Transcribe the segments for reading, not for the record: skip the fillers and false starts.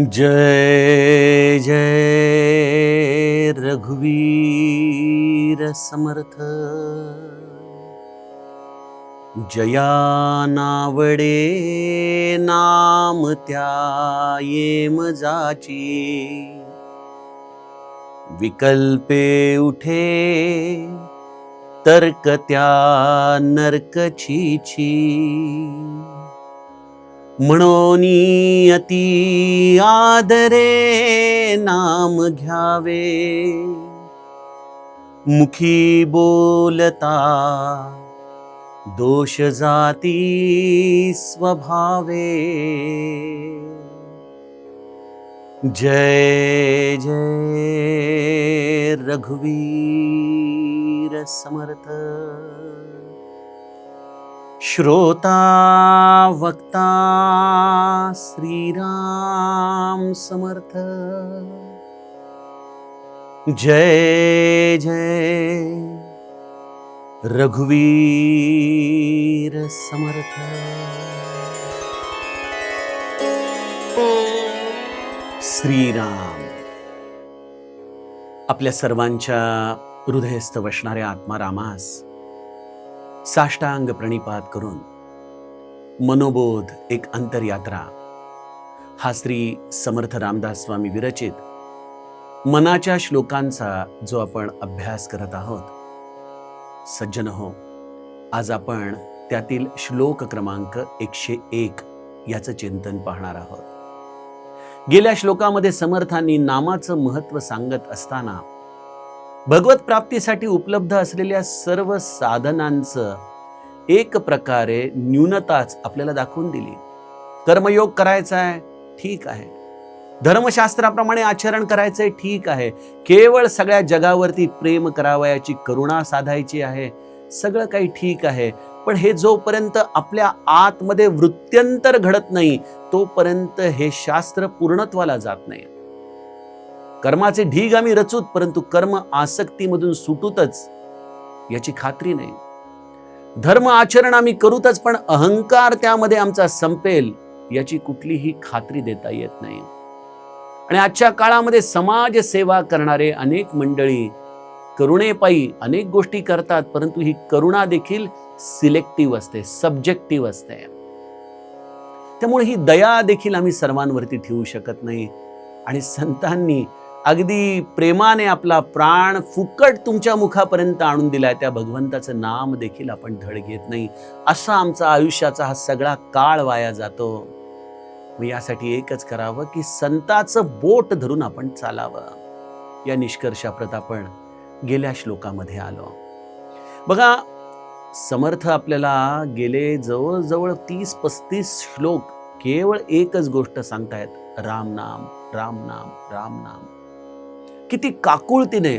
जय जय रघुवीर समर्थ। जया नावडे नाम त्याये जाची, विकल्पे उठे तर्क त्या नरक छीछी। म्हणोनी अति आदरे नाम घ्यावे, मुखी बोलता दोष जाती स्वभावे। जय जय रघुवीर समर्थ। श्रोता वक्ता श्रीराम समर्थ। जय जय रघुवीर समर्थ। श्रीराम आपल्या सर्वांच्या हृदयस्थ वसणाऱ्या आत्मारामास साष्टांग प्रणिपात करून मनोबोध एक अंतरयात्रा हा श्री समर्थ रामदास स्वामी विरचित मनाच्या श्लोकांचा जो आपण अभ्यास करत आहोत। सज्जन हो, आज आपण त्यातील श्लोक क्रमांक 101 याचं चिंतन पाहणार आहोत। गेल्या श्लोकामध्ये समर्थांनी नामाचं महत्व सांगत असताना भगवत प्राप्तीसाठी उपलब्ध असलेल्या सर्व साधनांचं एक प्रकारे न्यूनताच आपल्याला दाखवून दिली। कर्मयोग करायचा आहे, ठीक आहे, धर्मशास्त्राप्रमाणे आचरण करायचंय, ठीक आहे, केवळ सगळ्या जगावरती प्रेम करावयाची करुणा साधायची आहे, सगळं काही ठीक आहे। पण हे जोपर्यंत आपल्या आतमध्ये वृत्त्यंतर घडत नाही तोपर्यंत हे शास्त्र पूर्णत्वाला जात नाही। कर्माचे ढीग आम्ही रचूत, परंतु कर्म आसक्तीमधून सुटूतच याची खात्री नाही। धर्म आचरण आम्ही करूतच, पण अहंकार त्यामध्ये आमचा संपेल याची कुठलीही खात्री देता येत नाही। आणि आजच्या काळामध्ये समाज सेवा करणारे अनेक मंडळी करुणेपायी अनेक गोष्टी करतात, परंतु ही करुणा देखील सिलेक्टिव्ह असते, सब्जेक्टिव्ह असते। त्यामुळे ही दया देखील आम्ही सर्वांवरती ठेवू शकत नाही। आणि संतांनी अगदी प्रेमाने आपला प्राण फुकट तुमच्या मुखापर्यंत आणून दिलाय, त्या भगवंताचं नाम देखील आपण धड घेत नाही। असा आमचा आयुष्याचा हा सगळा काळ वाया जातो। मग यासाठी एकच करावं की संताचं बोट धरून आपण चालावं। या निष्कर्षाप्रत आपण गेल्या श्लोकामध्ये आलो। बघा, समर्थ आपल्याला गेले जवळजवळ 30-35 श्लोक केवळ एकच गोष्ट सांगतायत, राम नाम राम नाम राम नाम। किती काकुळतीने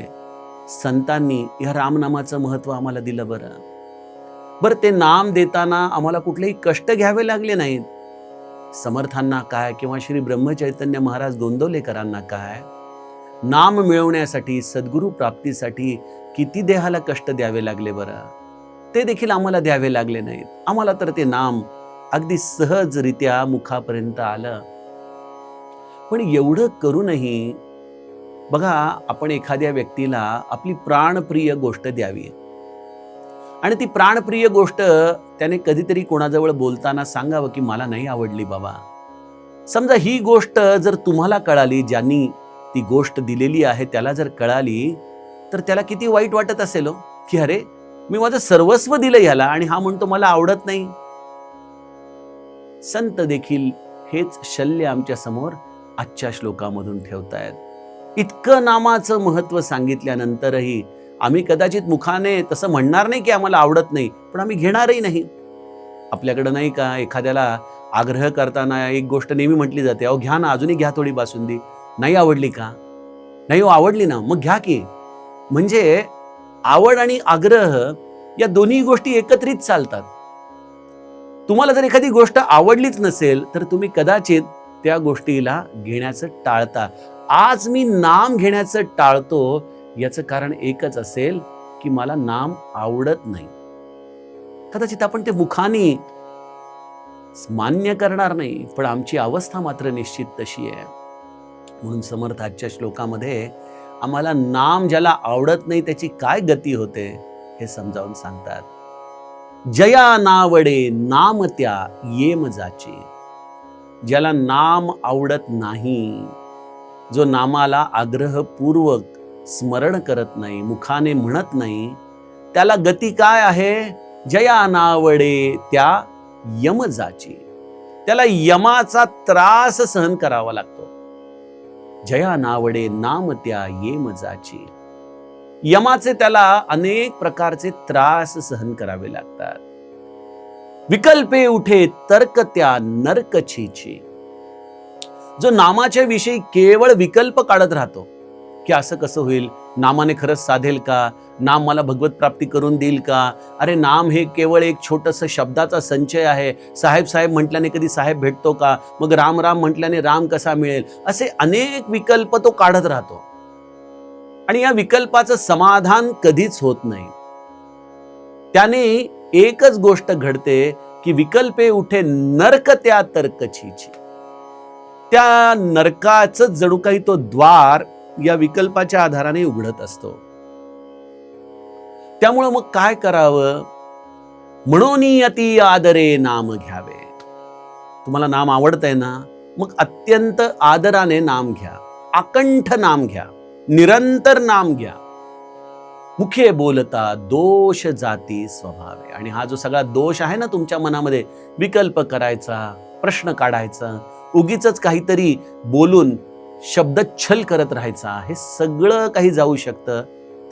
संतांनी या रामनामाचं महत्व आम्हाला दिलं। बरं ते नाम देताना आम्हाला कुठलेही कष्ट घ्यावे लागले नाहीत। समर्थांना काय किंवा श्री ब्रह्मचैतन्य महाराज गोंदवलेकरांना काय, नाम मिळवण्यासाठी सद्गुरु प्राप्तीसाठी किती देहाला कष्ट द्यावे लागले बरं, ते देखील आम्हाला द्यावे लागले नाहीत। आम्हाला तर ते नाम अगदी सहजरित्या मुखापर्यंत आलं। पण एवढं करूनही बघा, आपण एखाद्या व्यक्तीला आपली प्राणप्रिय गोष्ट द्यावी आणि ती प्राणप्रिय गोष्ट त्याने कधीतरी कोणाजवळ बोलताना सांगावं की मला नाही आवडली बाबा। समजा ही गोष्ट जर तुम्हाला कळाली, ज्यांनी ती गोष्ट दिलेली आहे त्याला जर कळाली, तर त्याला किती वाईट वाटत असेल की अरे मी माझं सर्वस्व दिलं ह्याला आणि हा म्हणतो मला आवडत नाही। संत देखील हेच शल्य आमच्या समोर आजच्या श्लोकामधून ठेवतायत। इतकं नामाचं महत्व सांगितल्यानंतरही आम्ही कदाचित मुखाने तसं म्हणणार नाही की आम्हाला आवडत नाही, पण आम्ही घेणारही नाही। आपल्याकडं नाही का एखाद्याला आग्रह करताना एक गोष्ट नेहमी म्हटली जाते, अहो घ्या ना, अजूनही घ्या थोडी बासुंदी, नाही आवडली का? नाही हो, आवडली ना, मग घ्या की। म्हणजे आवड आणि आग्रह या दोन्ही गोष्टी एकत्रित चालतात। तुम्हाला जर एखादी गोष्ट आवडलीच नसेल तर तुम्ही कदाचित त्या गोष्टीला घेण्याचं टाळता। आज मी नाम घेण्याचं टाळतो याचं कारण एकच असेल की मला नाम आवडत नाही। कदाचित आपण ते मुखाने मान्य करणार नाही, पण आमची अवस्था मात्र निश्चित तशी आहे। म्हणून समर्थ आजच्या श्लोकामध्ये आम्हाला नाम ज्याला आवडत नाही त्याची काय गती होते हे समजावून सांगतात. जया नावडे नाम त्या येम जाची. ज्याला नाम आवडत नाही, जो नामाला आग्रहपूर्वक स्मरण करत नाही, मुखाने म्हणत नाही, त्याला गती काय आहे? जया नावडे त्या यमजाची. त्याला यमाचा त्रास सहन करावा लागतो. जया नावडे नाम त्या येमजाची. यमाचे त्याला अनेक प्रकारचे त्रास सहन करावे लागतात. विकल्पे उठे तर्क त्या नरकछीची. जो नामाच्या विषयी केवळ विकल्प काढत राहतो की असं कसं होईल, नामाने खरंच साधेल का, नाम मला भगवत प्राप्ती करून देईल का, अरे नाम हे केवळ एक छोटंसं शब्दाचा संचय आहे, साहेब साहेब म्हटल्याने कधी साहेब भेटतो का, मग राम राम म्हटल्याने राम कसा मिळेल, असे अनेक विकल्प तो काढत राहतो. आणि या विकल्पाचं समाधान कधीच होत नाही. त्याने एकच गोष्ट घडते की विकल्पे उठे नरक त्या तर्कछीची. त्या नरकाचं जणू काही तो द्वार या विकल्पाच्या आधाराने उघडत असतो. त्यामुळं मग काय करावं? म्हणून अति आदरे नाम घ्यावे. तुम्हाला नाम आवडतंय ना, मग अत्यंत आदराने नाम घ्या, आकंठ नाम घ्या, निरंतर नाम घ्या. मुखे बोलता दोष जाती स्वभावे. आणि हा जो सगळा दोष आहे ना तुमच्या मनामध्ये, विकल्प करायचा, प्रश्न काढायचा, उगीच काहीतरी बोलून शब्दच्छल करत राहायचा, हे सगळं काही जाऊ शकतं.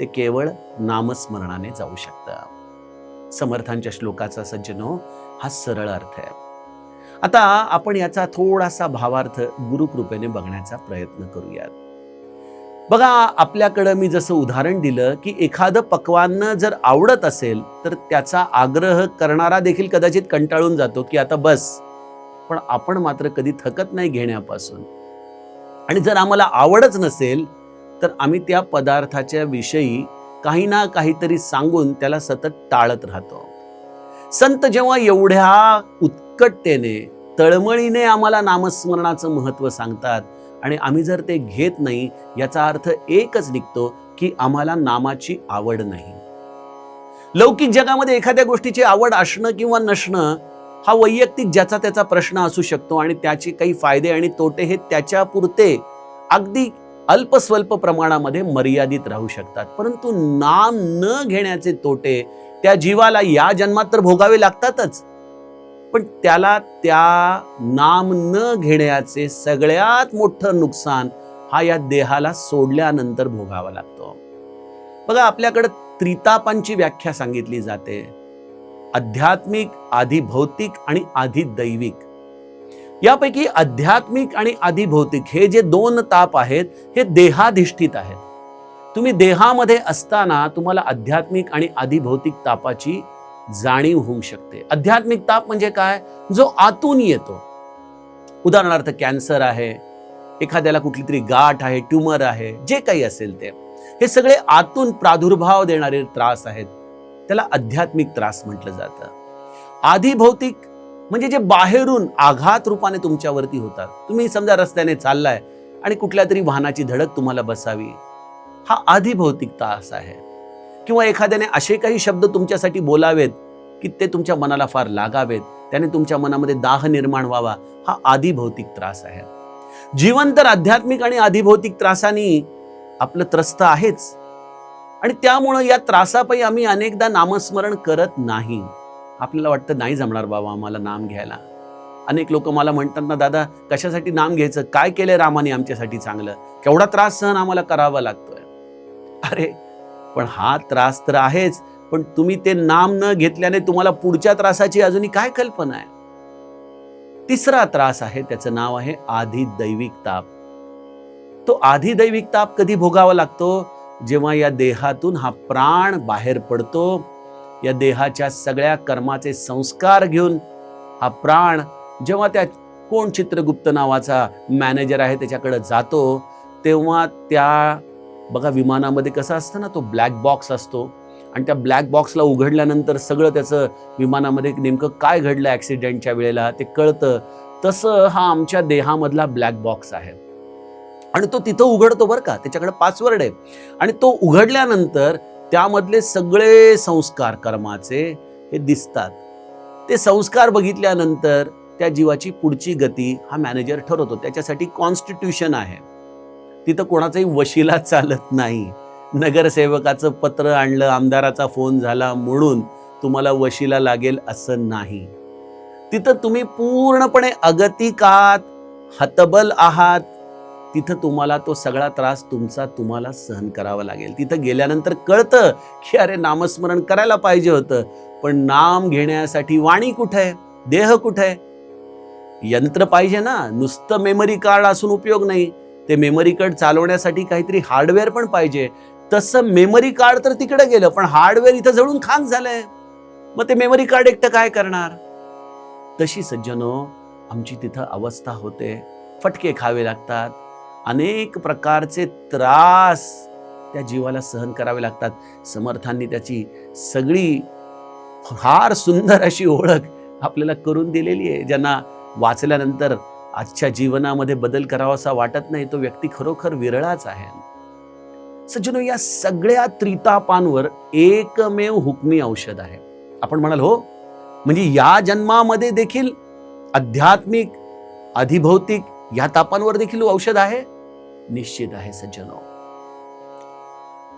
ते केवळ नामस्मरणाने जाऊ शकतं. समर्थांच्या श्लोकाचा सज्जनो हा सरळ अर्थ आहे. आता आपण याचा थोडासा भावार्थ गुरुकृपेने बघण्याचा प्रयत्न करूयात. बघा, आपल्याकडं मी जसं उदाहरण दिलं की एखादं पक्वान्न जर आवडत असेल तर त्याचा आग्रह करणारा देखील कदाचित कंटाळून जातो की आता बस. पण आपण मात्र कधी थकत नाही घेण्यापासून. आणि जर आम्हाला आवडच नसेल तर आम्ही त्या पदार्थाच्या विषयी काही ना काहीतरी सांगून त्याला सतत टाळत राहतो. संत जेव्हा एवढ्या उत्कटतेने, तळमळीने आम्हाला नामस्मरणाचं महत्त्व सांगतात आणि आम्ही जर ते घेत नाही, याचा अर्थ एकच निघतो की आम्हाला नामाची आवड नाही. लौकिक जगामध्ये एखाद्या गोष्टीची आवड असणं किंवा नसणं हा वैयक्तिक ज्याचा त्याचा प्रश्न असू शकतो आणि त्याचे काही फायदे आणि तोटे हे त्याच्या पुरते अगदी अल्पस्वल्प प्रमाणामध्ये मर्यादित राहू शकतात. परंतु नाम न घेण्याचे तोटे त्या जीवाला या जन्मात तर भोगावे लागतातच, पण त्याला त्या नाम न घेण्याचे सगळ्यात मोठं नुकसान हा या देहाला सोडल्यानंतर भोगावा लागतो. बघा, आपल्याकडे त्रितापांची व्याख्या सांगितली जाते. आध्यात्मिक, आधी भौतिक आणि आधी दैविक. यापैकी आध्यात्मिक आणि आधी भौतिक हे जे दोन ताप आहेत हे देहाधिष्ठित आहेत. तुम्ही देहामध्ये असताना तुम्हाला आध्यात्मिक आणि आधी भौतिक तापाची जाणीव होऊ शकते. आध्यात्मिक ताप म्हणजे काय? जो आतून येतो. उदाहरणार्थ कॅन्सर आहे, एखाद्याला कुठली तरी गाठ आहे, ट्यूमर आहे, जे काही असेल ते, हे सगळे आतून प्रादुर्भाव देणारे त्रास आहेत. त्याला आध्यात्मिक त्रास म्हटलं जातं. आधी भौतिक म्हणजे जे बाहेरून आघात रूपाने तुमच्यावरती होतात. तुम्ही समजा रस्त्याने चाललाय आणि कुठल्या तरी वाहनाची धडक तुम्हाला बसावी, हा आधी भौतिक त्रास आहे. किंवा एखाद्याने असे काही शब्द तुमच्यासाठी बोलावेत की ते तुमच्या मनाला फार लागावेत, त्याने तुमच्या मनामध्ये दाह निर्माण व्हावा, हा आधी भौतिक त्रास आहे. जीवन तर आध्यात्मिक आणि आधी भौतिक त्रासानी आपलं त्रस्त आहेच. आणि त्यामुळं या त्रासापायी आम्ही अनेकदा नामस्मरण करत नाही. आपल्याला वाटतं नाही जमणार बाबा आम्हाला नाम घ्यायला. अनेक लोक मला म्हणतात ना, दादा कशासाठी नाम घ्यायचं, काय केलंय रामाने आमच्यासाठी चांगलं, केवढा त्रास सहन आम्हाला करावा लागतोय. अरे पण हा त्रास तर आहेच, पण तुम्ही ते नाम न घेतल्याने तुम्हाला पुढच्या त्रासाची अजूनही काय कल्पना आहे. तिसरा त्रास आहे, त्याचं नाव आहे आधी दैविक ताप. तो आधी दैविक ताप कधी भोगावा लागतो? जेव्हा या देहातून हा प्राण बाहेर पडतो. या देहाच्या सगळ्या कर्माचे संस्कार घेऊन हा प्राण जेव्हा त्या कोण चित्रगुप्त नावाचा मॅनेजर आहे त्याच्याकडे जातो, तेव्हा त्या बघा विमानामध्ये कसं असतं ना, तो ब्लॅक बॉक्स असतो आणि त्या ब्लॅक बॉक्सला उघडल्यानंतर सगळं त्याचं विमानामध्ये नेमकं काय घडलं ॲक्सिडेंटच्या वेळेला ते कळतं. तसं हा आमच्या देहामधला ब्लॅक बॉक्स आहे. आणि तो तिथं उघडतो बरं का, त्याच्याकडे पासवर्ड आहे. आणि तो उघडल्यानंतर त्यामधले सगळे संस्कार कर्माचे हे दिसतात. ते संस्कार बघितल्यानंतर त्या जीवाची पुढची गती हा मॅनेजर ठरवतो. त्याच्यासाठी कॉन्स्टिट्यूशन आहे. तिथं कोणाचाही वशिला चालत नाही. नगरसेवकाचं पत्र आणलं, आमदाराचा फोन झाला म्हणून तुम्हाला वशिला लागेल असं नाही. तिथं तुम्ही पूर्णपणे अगतिकात, हतबल आहात. तिथं तुम्हाला तो सगळा त्रास तुम्हाला सहन करावा लागेल. तिथं गेल्यानंतर कळतं की अरे नामस्मरण करायला पाहिजे होतं, पण नाम घेण्यासाठी वाणी कुठे आहे, देह कुठे आहे? यंत्र पाहिजे ना, नुसतं मेमरी कार्ड असून उपयोग नाही. ते मेमरी कार्ड चालवण्यासाठी काहीतरी हार्डवेअर पण पाहिजे. तसं मेमरी कार्ड तर तिकडे गेलं, पण हार्डवेअर इथं जळून खाक झालंय. मग ते मेमरी कार्ड एकटं काय करणार? तशी सज्जनो आमची तिथं अवस्था होते. फटके खावे लागतात, अनेक प्रकारचे त्रास त्या जीवाला सहन करावे लागतात. समर्थांनी त्याची सगळी फार सुंदर अशी ओळख आपल्याला करून दिलेली आहे. ज्यांना वाचल्यानंतर आजच्या जीवनामध्ये बदल करावासा वाटत नाही, तो व्यक्ती खरोखर विरळाच आहे. सज्जनो, या सगळ्या त्रितापांवर एकमेव हुकमी औषध आहे. आपण म्हणाल हो, म्हणजे या जन्मामध्ये देखील आध्यात्मिक, अधिभौतिक या तापांवर देखील औषध आहे? निश्चित आहे सज्जनो.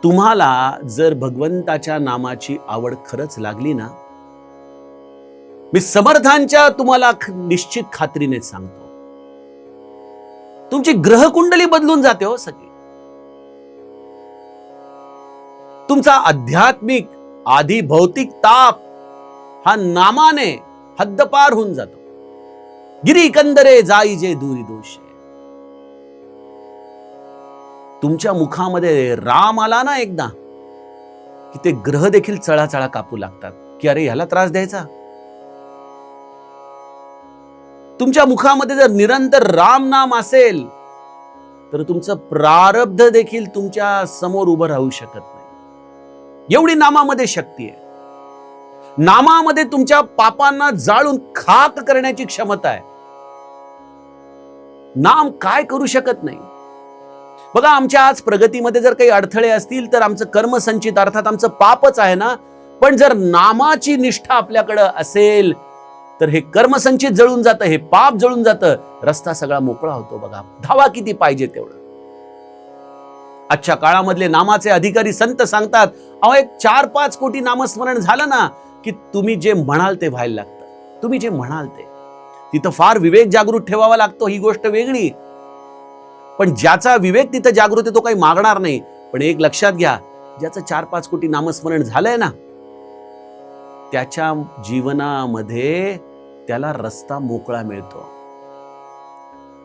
तुम्हाला जर भगवंताच्या नामाची आवड खरंच लागली ना, मी समर्थांच्या तुम्हाला निश्चित खात्रीने सांगतो, तुमची ग्रहकुंडली बदलून जाते हो सगळी. तुमचा आध्यात्मिक, आधी भौतिक ताप हा नामाने हद्दपार होऊन जातो. गिरी कंदरे जाई जे दूरी दोष. तुमच्या मुखामध्ये राम आला ना एकदा, की ते ग्रह देखील चळाचळा कापू लागतात की अरे ह्याला त्रास द्यायचा. तुमच्या मुखामध्ये जर निरंतर राम नाम असेल तर तुमचं प्रारब्ध देखील तुमच्या समोर उभं राहू शकत नाही. एवढी नामामध्ये शक्ती आहे. नामामध्ये तुमच्या पापांना जाळून खाक करण्याची क्षमता आहे. नाम काय करू शकत नाही. बघा, आमच्या आज प्रगतीमध्ये जर काही अडथळे असतील तर आमचं कर्मसंचित अर्थात आमचं पापच आहे ना. पण जर नामाची निष्ठा आपल्याकडे असेल तर हे कर्मसंचित जळून जातं, हे पाप जळून जातं, रस्ता सगळा मोकळा होतो. बघा, धावा किती पाहिजे तेवढं. आजच्या काळामधले नामाचे अधिकारी संत सांगतात, अहो 4-5 कोटी नामस्मरण झालं ना की तुम्ही जे म्हणाल ते व्हायला लागतं. तुम्ही जे म्हणाल ते. तिथं फार विवेक जागृत ठेवावा लागतो, ही गोष्ट वेगळी. पण ज्याचा विवेक तिथं जागृत आहे तो काही मागणार नाही. पण एक लक्षात घ्या, ज्याचं 4-5 कोटी नामस्मरण झालंय ना, त्याच्या जीवनामध्ये त्याला रस्ता मोकळा मिळतो.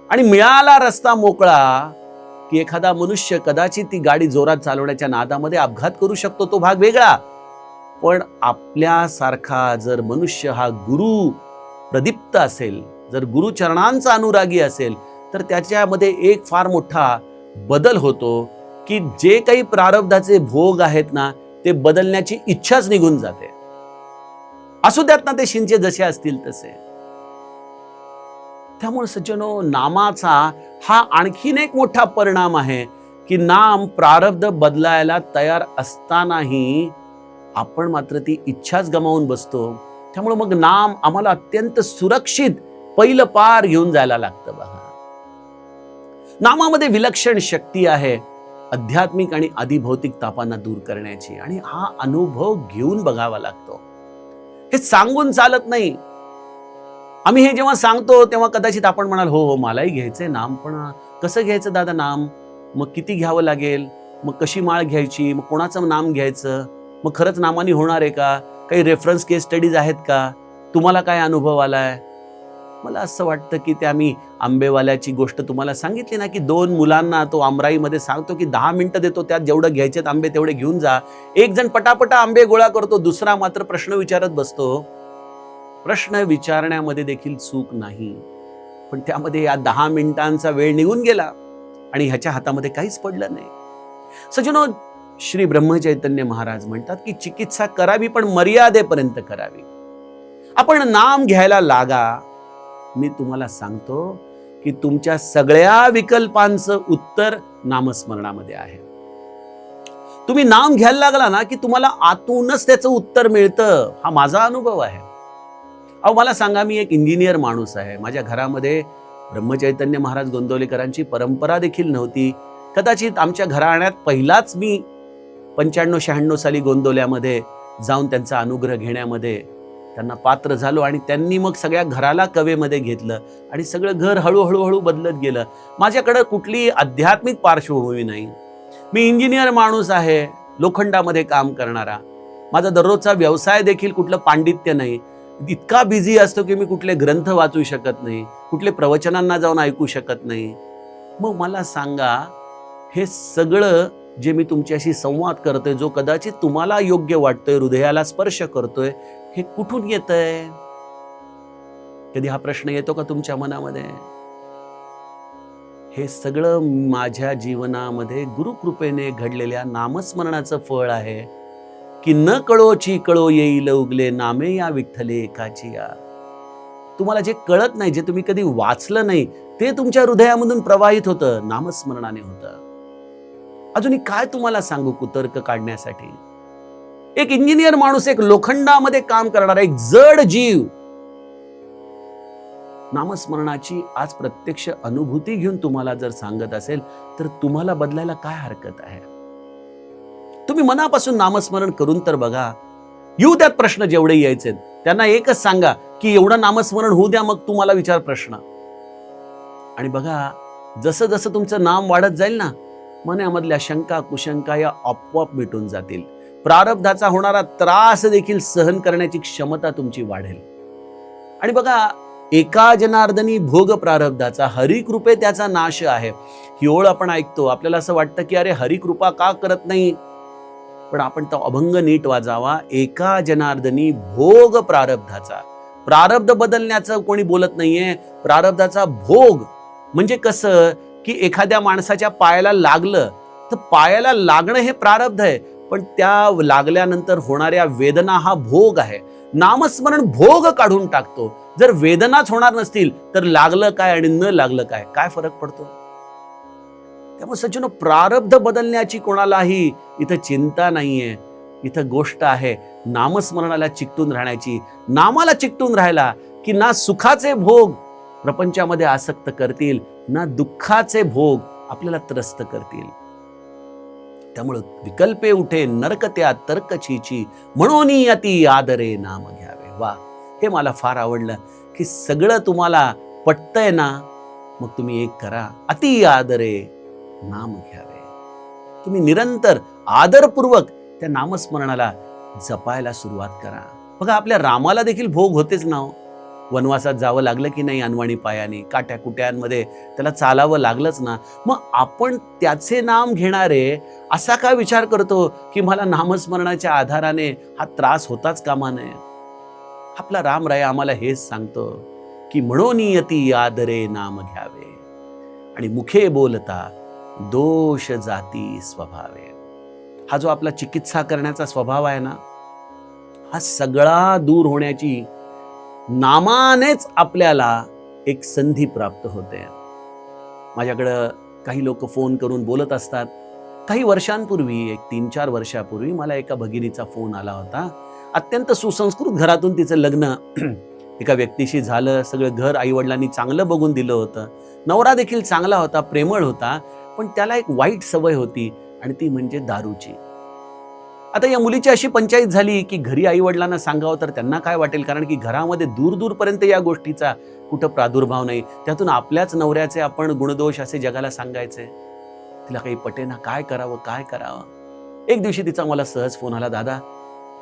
आणि मिळाला रस्ता मोकळा की एखादा मनुष्य कदाचित ती गाडी जोरात चालवण्याच्या नादामध्ये अपघात करू शकतो, तो भाग वेगळा. पण आपल्यासारखा जर मनुष्य हा गुरु प्रदीप्त असेल, जर गुरुचरणांचा अनुरागी असेल, तर त्याच्यामध्ये एक फार मोठा बदल होतो की जे काही प्रारब्धाचे भोग आहेत ना, ते बदलण्याची इच्छाच निघून जाते. असू द्यात ना ते शिंचे जसे असतील तसे. त्यामुळे सज्जनो, नामाचा हा आणखीन एक मोठा परिणाम आहे की नाम प्रारब्ध बदलायला तयार असतानाही आपण मात्र ती इच्छाच गमावून बसतो. त्यामुळे मग नाम आम्हाला अत्यंत सुरक्षित पहिलं पार घेऊन जायला लागतं. बघा, नामामध्ये विलक्षण शक्ती आहे आध्यात्मिक आणि अधिभौतिक तापांना दूर करण्याची. आणि हा अनुभव घेऊन बघावा लागतो. हे सांगून चालत नाही. आम्ही हे जेव्हा सांगतो तेव्हा कदाचित आपण म्हणाल, हो हो मलाही घ्यायचंय नाम, पण कसं घ्यायचं दादा नाम? मग किती घ्यावं लागेल? मग कशी माळ घ्यायची? मग कोणाचं नाम घ्यायचं? मग खरंच नामाने होणार आहे का? काही रेफरन्स केस स्टडीज आहेत का? तुम्हाला काय अनुभव आलाय? मला असं वाटतं की त्या मी आंबेवाल्याची गोष्ट तुम्हाला सांगितली ना, की 2 मुलांना तो आमराईमध्ये सांगतो की 10 मिनिटं देतो, त्यात जेवढं घ्यायचेत आंबे तेवढे घेऊन जा. एक जण पटापटा आंबे गोळा करतो, दुसरा मात्र प्रश्न विचारत बसतो. प्रश्न विचारण्यामध्ये देखील चूक नाही, पण त्यामध्ये या 10 मिनिटांचा वेळ निघून गेला आणि ह्याच्या हातामध्ये काहीच पडलं नाही. सज्जनो, श्री ब्रह्मचैतन्य महाराज म्हणतात की चिकित्सा करावी पण मर्यादेपर्यंत करावी. आपण नाम घ्यायला लागा. मी तुम्हाला सांगतो की तुमच्या सगळ्या विकल्पांचं उत्तर नामस्मरणामध्ये आहे. तुम्ही नाम घ्यायला लागला ना की तुम्हाला आतूनच त्याचं उत्तर मिळतं. हा माझा अनुभव आहे. अहो मला सांगा, मी एक इंजिनियर माणूस आहे. माझ्या घरामध्ये ब्रह्मचैतन्य महाराज गोंदवलेकरांची परंपरा देखील नव्हती. कदाचित आमच्या घराण्यात पहिलाच मी 95-96 साली गोंदवल्यामध्ये जाऊन त्यांचा अनुग्रह घेण्यामध्ये त्यांना पात्र झालो आणि त्यांनी मग सगळ्या घराला कवेमध्ये घेतलं आणि सगळं घर हळूहळू बदलत गेलं. माझ्याकडे कुठली आध्यात्मिक पार्श्वभूमी नाही. मी इंजिनियर माणूस आहे, लोखंडामध्ये काम करणारा. माझा दररोजचा व्यवसाय देखील कुठलं पांडित्य नाही. इतका बिझी असतो की मी कुठले ग्रंथ वाचू शकत नाही, कुठले प्रवचनांना जाऊन ऐकू शकत नाही. मग मला सांगा, हे सगळं जे मी तुमच्याशी संवाद करतोय, जो कदाचित तुम्हाला योग्य वाटतोय, हृदयाला स्पर्श करतोय, हे कुठून येतंय? कधी हा प्रश्न येतो का तुमच्या मनामध्ये? हे सगळं माझ्या जीवनामध्ये गुरुकृपेने घडलेल्या नामस्मरणाचं फळ आहे की न कळोची कळो येईल उगले नामे या विठ्ठले एकाची या. तुम्हाला जे कळत नाही, जे तुम्ही कधी वाचलं नाही, ते तुमच्या हृदयामधून प्रवाहित होतं, नामस्मरणाने होतं. अजूनही काय तुम्हाला सांगू कुतर्क काढण्यासाठी? एक इंजिनियर माणूस, एक लोखंडामध्ये काम करणारा एक जड जीव, नामस्मरणाची आज प्रत्यक्ष अनुभूती घेऊन तुम्हाला जर सांगत असेल तर तुम्हाला बदलायला काय हरकत आहे? तुम्ही मनापासून नामस्मरण करून तर बघा. येऊ द्यात प्रश्न जेवढे यायचे, त्यांना एकच सांगा की एवढं नामस्मरण होऊ द्या, मग तुम्हाला विचार प्रश्न. आणि बघा, जसं जसं तुमचं नाम वाढत जाईल ना, मनामधल्या शंका कुशंका या आपोआप मिटून जातील. प्रारब्धाचा होणारा त्रास देखील सहन करण्याची क्षमता तुमची वाढेल. आणि बघा, एका जनार्दनी भोग प्रारब्धाचा, हरिकृपे त्याचा नाश आहे, ही ओळ आपण ऐकतो. आपल्याला असं वाटतं की अरे हरिकृपा का करत नाही? पण आपण तो अभंग नीट वाजावा. एका जनार्दनी भोग प्रारब्धाचा, प्रारब्ध बदलण्याचं कोणी बोलत नाहीये. प्रारब्धाचा भोग म्हणजे कसं की एखाद्या माणसाच्या पायाला लागलं तर पायाला लागणं हे प्रारब्ध आहे, पण त्या लागल्यानंतर होणाऱ्या वेदना हा भोग आहे. नामस्मरण भोग काढून टाकतो. जर वेदनाच होणार नसतील तर लागलं काय आणि न लागलं काय, काय फरक पडतो? त्यामुळे सज्जनो, प्रारब्ध बदलण्याची कोणालाही इथं चिंता नाहीये. इथं गोष्ट आहे नामस्मरणाला चिकटून राहण्याची. नामाला चिकटून राहायला की ना सुखाचे भोग प्रपंचामध्ये आसक्त करतील, ना दुःखाचे भोग आपल्याला त्रस्त करतील. त्यामुळे विकल्पे उठे नरक त्या तर्कचीची, म्हणून अति आदरे नाम घ्यावे. वा, हे मला फार आवडलं की सगळं तुम्हाला पटतंय ना, मग तुम्ही एक करा, अति आदरे नाम घ्यावे. तुम्ही निरंतर आदरपूर्वक त्या नामस्मरणाला जपायला सुरुवात करा. बघा, आपल्या रामाला देखील भोग होतेच ना. वनवासात जावं लागलं की नाही, अनवाणी पायाने काट्या कुट्यांमध्ये त्याला चालावं लागलंच ना. मग आपण त्याचे नाम घेणारे असा काय विचार करतो की मला नामस्मरणाच्या आधाराने हा त्रास होताच कामा नये? आपला रामराय आम्हाला हेच सांगतो की म्हणून अति आदरे नाम घ्यावे आणि मुखे बोलता दोष जाती स्वभावे. हा जो आपला चिकित्सा करण्याचा स्वभाव आहे ना, हा सगळा दूर होण्याची नामानेच आपल्याला एक संधी प्राप्त होते. माझ्याकडं काही लोक फोन करून बोलत असतात. काही वर्षांपूर्वी, एक 3-4 वर्षापूर्वी मला एका भगिनीचा फोन आला होता. अत्यंत सुसंस्कृत घरातून तिचं लग्न एका व्यक्तीशी झालं. सगळं घर आईवडिलांनी चांगलं बघून दिलं होतं. नवरा देखील चांगला होता, प्रेमळ होता, पण त्याला एक वाईट सवय होती आणि ती म्हणजे दारूची. आता या मुलीची अशी पंचायत झाली की घरी आई वडिलांना सांगावं तर त्यांना काय वाटेल, कारण की घरामध्ये दूरपर्यंत या गोष्टीचा कुठं प्रादुर्भाव नाही. त्यातून आपल्याच नवऱ्याचे आपण गुणदोष असे जगाला सांगायचे. तिला काही पटेना, काय करावं. एक दिवशी तिचा मला सहज फोन आला. दादा,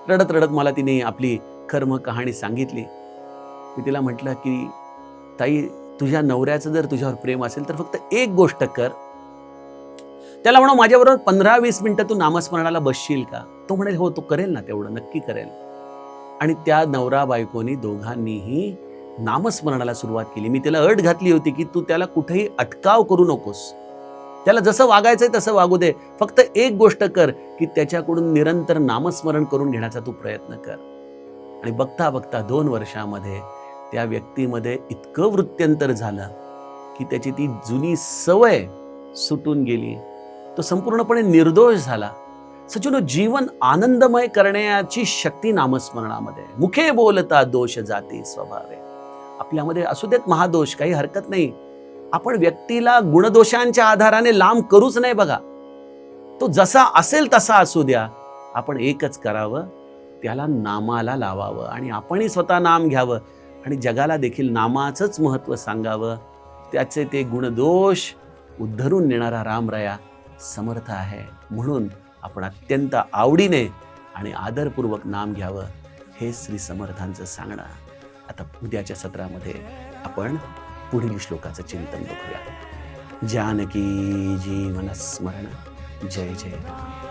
रडत रडत मला तिने आपली कर्म कहाणी सांगितली. मी तिला म्हटलं की ताई, तुझ्या नवऱ्याचं जर तुझ्यावर प्रेम असेल तर फक्त एक गोष्ट कर. त्याला म्हणा, माझ्याबरोबर 15-20 मिनिटं तू नामस्मरणाला बसशील का? तो म्हणेल हो, तो करेल ना, तेवढं नक्की करेल. आणि त्या नवरा बायकोनी दोघांनीही नामस्मरणाला सुरुवात केली. मी त्याला अट घातली होती की तू त्याला कुठेही अटकाव करू नकोस. त्याला जसं वागायचंय तसं वागू दे. फक्त एक गोष्ट कर की त्याच्याकडून निरंतर नामस्मरण करून घेण्याचा तू प्रयत्न कर. आणि बघता बघता 2 वर्षामध्ये त्या व्यक्तीमध्ये इतकं वृत्त्यंतर झालं की त्याची ती जुनी सवय सुटून गेली, तो संपूर्णपणे निर्दोष झाला. सचिनो, जीवन आनंदमय करण्याची शक्ती नामस्मरणामध्ये आहे. मुखे बोलता दोष जाती स्वभावे. आपल्यामध्ये असू देत महादोष, काही हरकत नाही. आपण व्यक्तीला गुणदोषांच्या आधाराने लांब करूच नाही बघा. तो जसा असेल तसा असू द्या. आपण एकच करावं, त्याला नामाला लावावं आणि आपणही स्वतः नाम घ्यावं आणि जगाला देखील नामाचंच महत्त्व सांगावं. त्याचे ते गुणदोष उद्धरून नेणारा रामराया समर्थ आहे. म्हणून आपण अत्यंत आवडीने आणि आदरपूर्वक नाम घ्यावं, हे श्री समर्थांचं सांगणं. आता उद्याच्या सत्रामध्ये आपण पुढील श्लोकाचं चिंतन बघूया. जानकी जीवन स्मरण. जय जय राम.